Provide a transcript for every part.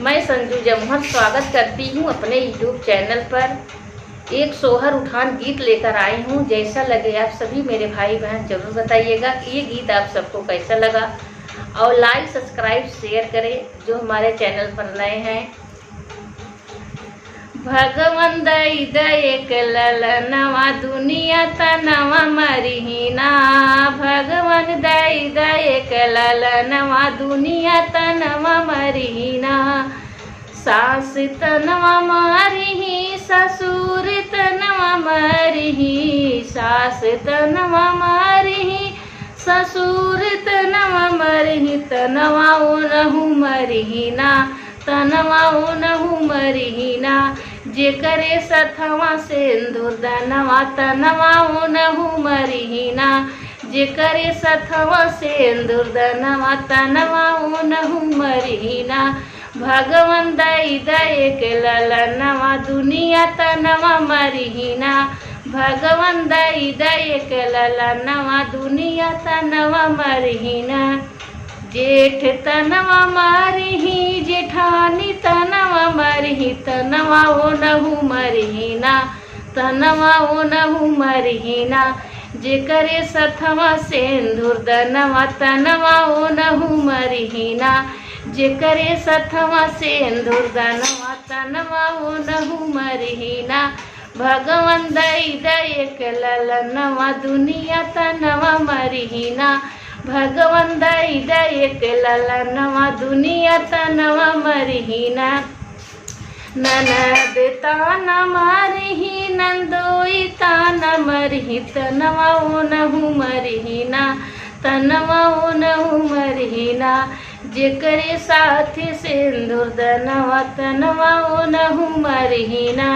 मैं संजू जमहर स्वागत करती हूँ अपने यूट्यूब चैनल पर। एक सोहर उठान गीत लेकर आई हूँ। जैसा लगे आप सभी मेरे भाई बहन जरूर बताइएगा कि ये गीत आप सबको कैसा लगा, और लाइक सब्सक्राइब शेयर करें जो हमारे चैनल पर नए हैं। भगवन दई दयक ललनवा दुनिया तनवा मरिहीना, भगवन दई दयक ललनवा दुनिया तनवा मरिहीना। सास तनवा मरिही ससुर तनवा मरिही, सास तनवा मरिही ससुर तनवा मरिही। तनवा ओनहु मरिहीना, तनवा ओनहु मरिहीना। जेकरे सथवा सिंदूर दनवा तनवा ओनहु मरिहीना, जेकरे सथवा सिंदूर दनवा तनवा ओनहु मरिहीना। भगवन दई दयक ललनवा दुनिया तनवा मरिहीना, भगवन दई दयक ललनवा दुनिया तनवा मरिहीना। जेठ तनवा मरिही जेठानी तनवा मरिही, तनवा ओनहु मरिहीना, तनवा ओनहु मरिहीना। जेकरे सथवा सिंदूर दनवा तनवा ओनहु मरिहीना, जेकरे सथवा सिंदूर दनवा तनवा ओनहु मरिहीना। भगवन दई दयक ललनवा दुनिया तनवा मरिहीना, भगवन दई दयक ललनवा दुनिया तनवा मरिहीना। ननद ताना मरिही नंदोई ताना मरिही, तनवा ओनहु मरिहीना, तनवा ओनहु मरिहीना। जेकरे साथी सिंदूर दनवा तनवा ओनहु मरिहीना,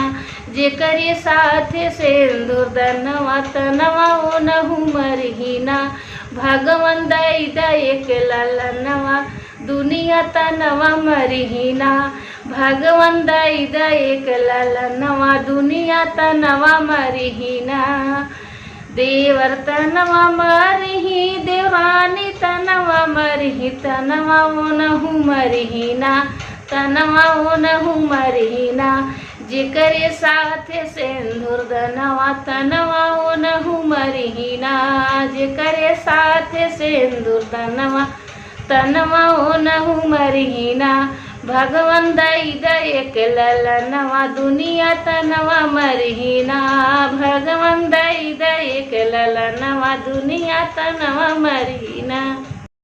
जेकरे साथी सिंदूर दनवा तनवा ओनहु मरिहीना। भगवन दई दयक ललनवा दुनिया तनवा मरिहीना, भगवन दई दयक ललनवा दुनिया तनवा मरिहीना। देवर तनवा मरिही देवरानी तनवा मरिही, तनवा ओनहु मरिहीना, तनवा ओनहु मरिहीना। जेकरे साथे सिंदूर दनवा तनवा ओनहु मरिहीना, जेकरे साथे सिंदूर दनवा तनवा ओनहु मरिहीना। भगवन दई दयक ललनवा दुनिया तनवा मरिहीना, भगवन दई दयक ललनवा दुनिया तनवा मरिहीना।